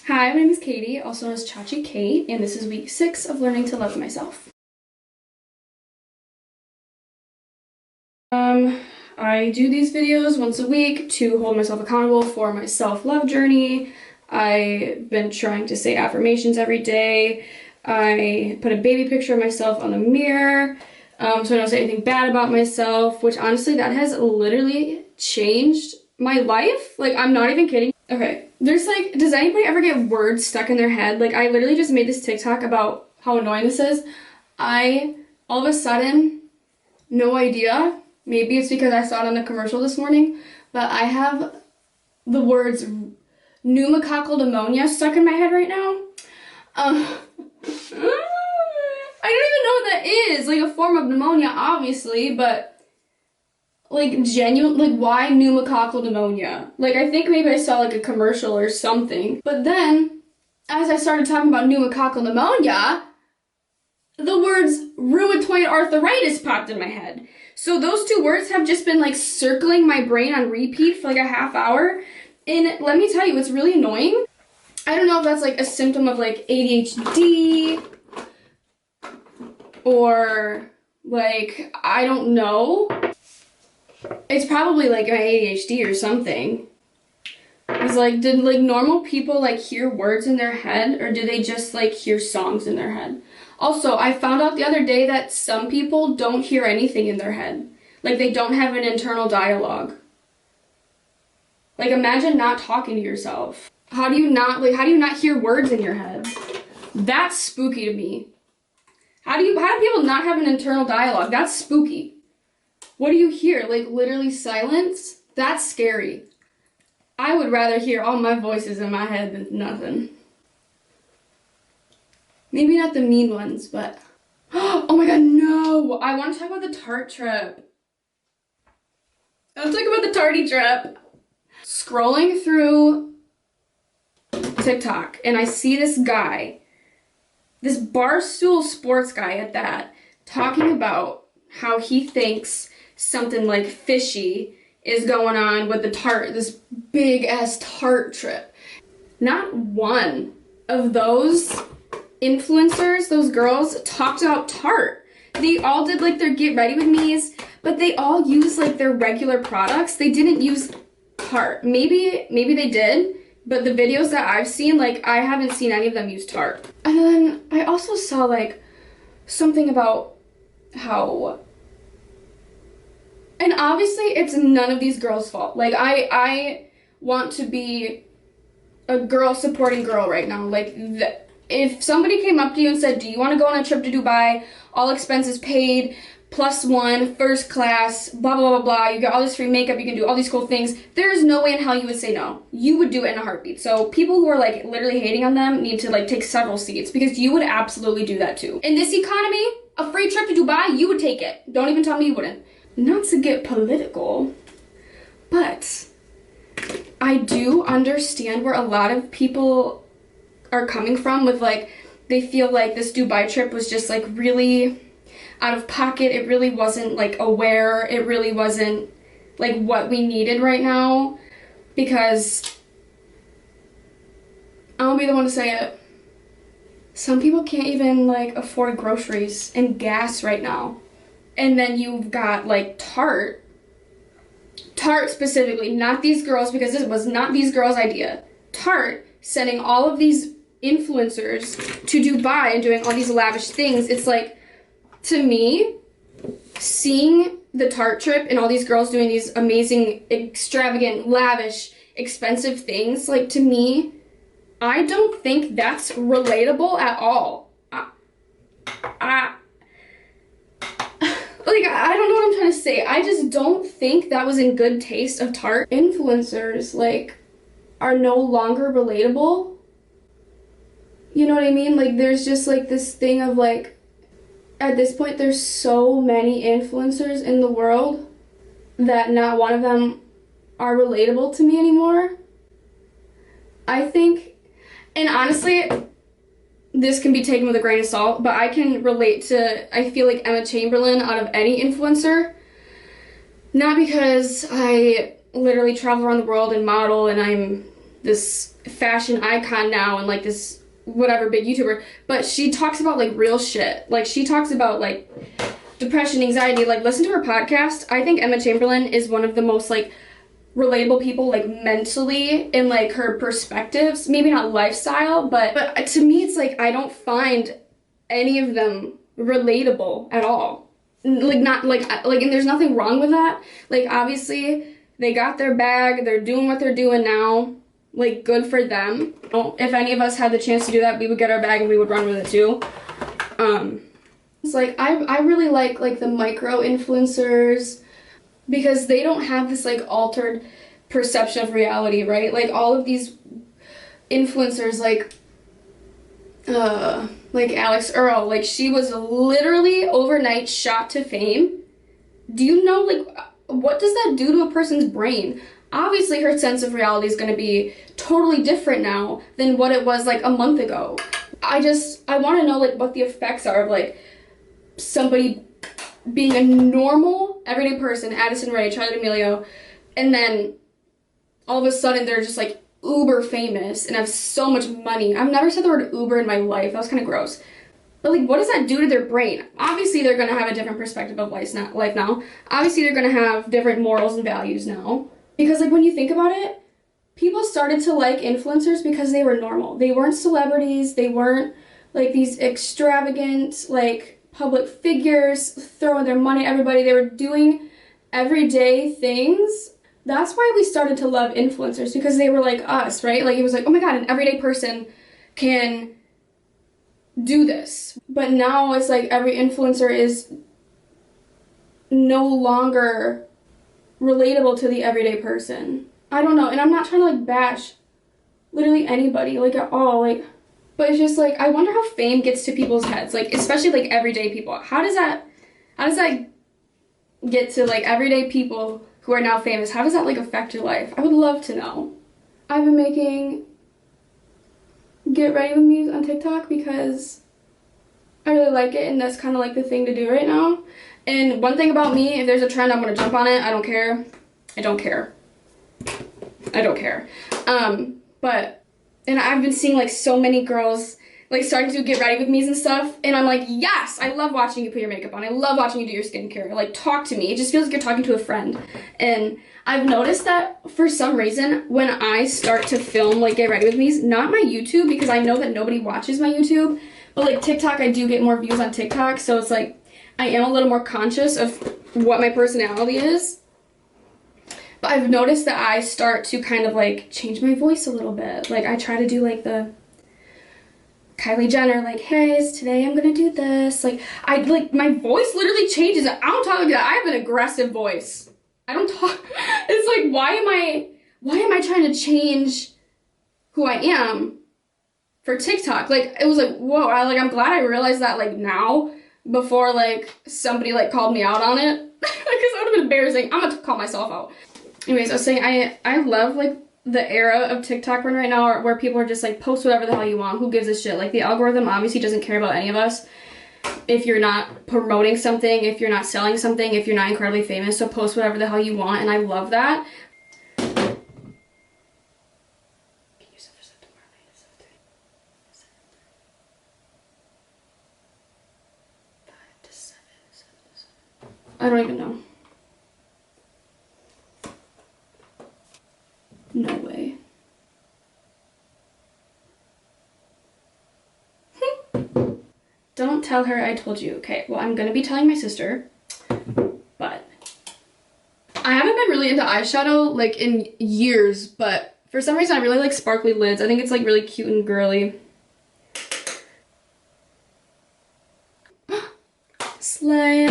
Hi, my name is Katie, also known as Chachi Kate, and this is week 6 of learning to love myself. I do these videos once a week to hold myself accountable for my self-love journey. I've been trying to say affirmations every day. I put a baby picture of myself on the mirror, so I don't say anything bad about myself, which honestly, that has literally changed my life. Like, I'm not even kidding. Okay, there's like, does anybody ever get words stuck in their head? Like, I literally just made this TikTok about how annoying this is. All of a sudden, no idea, maybe it's because I saw it on the commercial this morning, but I have the words pneumococcal pneumonia stuck in my head right now. I don't even know what that is. Like, a form of pneumonia, obviously, but like, genuine, like, why pneumococcal pneumonia? Like, I think maybe I saw like a commercial or something. But then, as I started talking about pneumococcal pneumonia, the words rheumatoid arthritis popped in my head. So those two words have just been like circling my brain on repeat for like a half hour. And let me tell you, it's really annoying. I don't know if that's like a symptom of like ADHD or like, I don't know. It's probably like my ADHD or something. It's like, did like normal people like hear words in their head, or do they just like hear songs in their head? Also, I found out the other day that some people don't hear anything in their head. Like, they don't have an internal dialogue. Like, imagine not talking to yourself. How do you not hear words in your head? That's spooky to me. How do people not have an internal dialogue? That's spooky. What do you hear? Like, literally silence? That's scary. I would rather hear all my voices in my head than nothing. Maybe not the mean ones, but... Oh my god, no! I want to talk about the Tarte trip. Let's talk about the Tarte trip. Scrolling through TikTok, and I see this guy, this Barstool sports guy at that, talking about how he thinks something like fishy is going on with the Tarte, this big-ass Tarte trip. Not one of those influencers, those girls, talked about Tarte. They all did like their get ready with me's, but they all used like their regular products. They didn't use Tarte. Maybe they did, but the videos that I've seen, like, I haven't seen any of them use Tarte. And then I also saw like something about how, and obviously it's none of these girls' fault. Like, I want to be a girl supporting girl right now. Like, if somebody came up to you and said, do you want to go on a trip to Dubai, all expenses paid, +1, first class, blah, blah, blah, blah, you get all this free makeup, you can do all these cool things, there is no way in hell you would say no. You would do it in a heartbeat. So people who are like literally hating on them need to like take several seats, because you would absolutely do that too. In this economy, a free trip to Dubai, you would take it. Don't even tell me you wouldn't. Not to get political, but I do understand where a lot of people are coming from with like, they feel like this Dubai trip was just like really out of pocket. It really wasn't like aware. It really wasn't like what we needed right now, because I'll be the one to say it. Some people can't even like afford groceries and gas right now. And then you've got like Tarte specifically, not these girls, because this was not these girls' idea. Tarte sending all of these influencers to Dubai and doing all these lavish things. It's like, to me, seeing the Tarte trip and all these girls doing these amazing, extravagant, lavish, expensive things, like, to me, I don't think that's relatable at all. Like, I don't know what I'm trying to say. I just don't think that was in good taste of Tarte. Influencers, like, are no longer relatable. You know what I mean? Like, there's just, like, this thing of, like, at this point, there's so many influencers in the world that not one of them are relatable to me anymore. I think, and honestly, this can be taken with a grain of salt, but I can relate to, I feel like, Emma Chamberlain out of any influencer. Not because I literally travel around the world and model and I'm this fashion icon now and like this whatever big YouTuber, but she talks about like real shit. Like she talks about like depression, anxiety. Like listen to her podcast. I think Emma Chamberlain is one of the most like relatable people, like mentally, in like her perspectives, maybe not lifestyle, but to me it's like I don't find any of them relatable at all. Like not like and there's nothing wrong with that. Like obviously they got their bag, they're doing what they're doing now, like good for them. If any of us had the chance to do that, we would get our bag and we would run with it too. It's like I really like the micro influencers, because they don't have this like altered perception of reality, right? Like all of these influencers like Alex Earl, like she was literally overnight shot to fame. Do you know like what does that do to a person's brain? Obviously her sense of reality is going to be totally different now than what it was like a month ago. I want to know like what the effects are of like somebody being a normal everyday person, Addison Rae, Charli D'Amelio, and then all of a sudden they're just like uber famous and have so much money. I've never said the word uber in my life. That was kind of gross. But like what does that do to their brain? Obviously they're going to have a different perspective of life now. Obviously they're going to have different morals and values now. Because like when you think about it, people started to like influencers because they were normal. They weren't celebrities. They weren't like these extravagant like public figures throwing their money at everybody. They were doing everyday things. That's why we started to love influencers, because they were like us, right? Like it was like, oh my god, an everyday person can do this. But now it's like every influencer is no longer relatable to the everyday person. I don't know, and I'm not trying to like bash literally anybody like at all, like, but it's just like I wonder how fame gets to people's heads, like especially like everyday people. How does that get to like everyday people who are now famous? How does that like affect your life? I would love to know. I've been making Get Ready With Me on TikTok because I really like it, and that's kind of like the thing to do right now. And one thing about me, if there's a trend, I'm gonna jump on it. I don't care. And I've been seeing like so many girls like starting to get ready with me and stuff, and I'm like, yes, I love watching you put your makeup on. I love watching you do your skincare. Like, talk to me. It just feels like you're talking to a friend. And I've noticed that for some reason, when I start to film like Get Ready With Me's, not my YouTube, because I know that nobody watches my YouTube, but like TikTok, I do get more views on TikTok, so it's like I am a little more conscious of what my personality is. But I've noticed that I start to kind of like change my voice a little bit. Like I try to do like the Kylie Jenner, like, hey, today I'm gonna do this. Like my voice literally changes. I don't talk like that. I have an aggressive voice. I don't talk. It's like, why am I trying to change who I am for TikTok? Like it was like, whoa, I'm glad I realized that like now, before like somebody like called me out on it. Because that would have been embarrassing. I'm gonna call myself out. Anyways, I was saying I love like the era of TikTok right now, where people are just like, post whatever the hell you want. Who gives a shit? Like the algorithm obviously doesn't care about any of us. If you're not promoting something, if you're not selling something, if you're not incredibly famous, so post whatever the hell you want, and I love that. I don't even know. No way. Don't tell her I told you. Okay, well, I'm gonna be telling my sister, but I haven't been really into eyeshadow like in years, but for some reason I really like sparkly lids. I think it's like really cute and girly. Slay.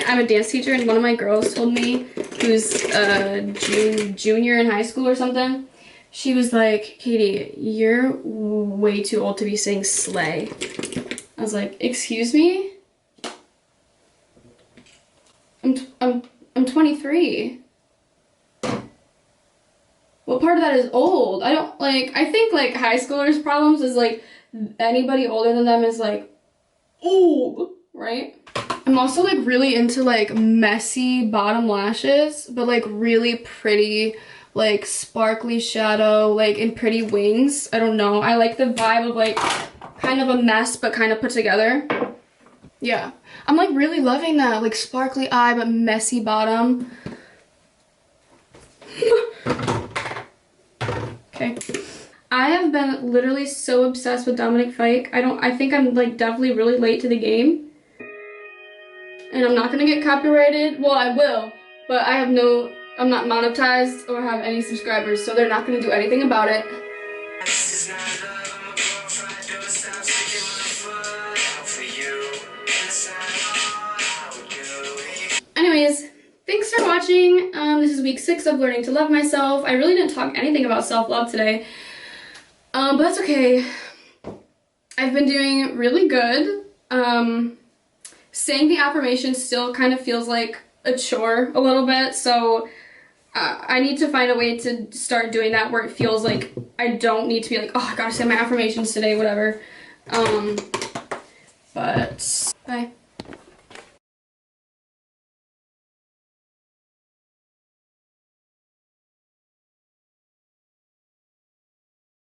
I'm a dance teacher, and one of my girls told me, who's a junior in high school or something, she was like, Katie, you're way too old to be saying slay. I was like, excuse me? I'm 23. What part of that is old? I think like high schoolers' problems is like anybody older than them is like old, right? I'm also like really into like messy bottom lashes, but like really pretty like sparkly shadow, like in pretty wings. I don't know. I like the vibe of like kind of a mess but kind of put together. Yeah, I'm like really loving that, like sparkly eye but messy bottom. Okay. I have been literally so obsessed with Dominic Fike. I think I'm like definitely really late to the game. And I'm not gonna get copyrighted. Well, I will, but I'm not monetized or have any subscribers, so they're not gonna do anything about it. Anyways, thanks for watching. This is week 6 of learning to love myself. I really didn't talk anything about self-love today, but that's okay. I've been doing really good. Saying the affirmations still kind of feels like a chore a little bit, so I need to find a way to start doing that where it feels like I don't need to be like, oh, I gotta say my affirmations today, whatever. But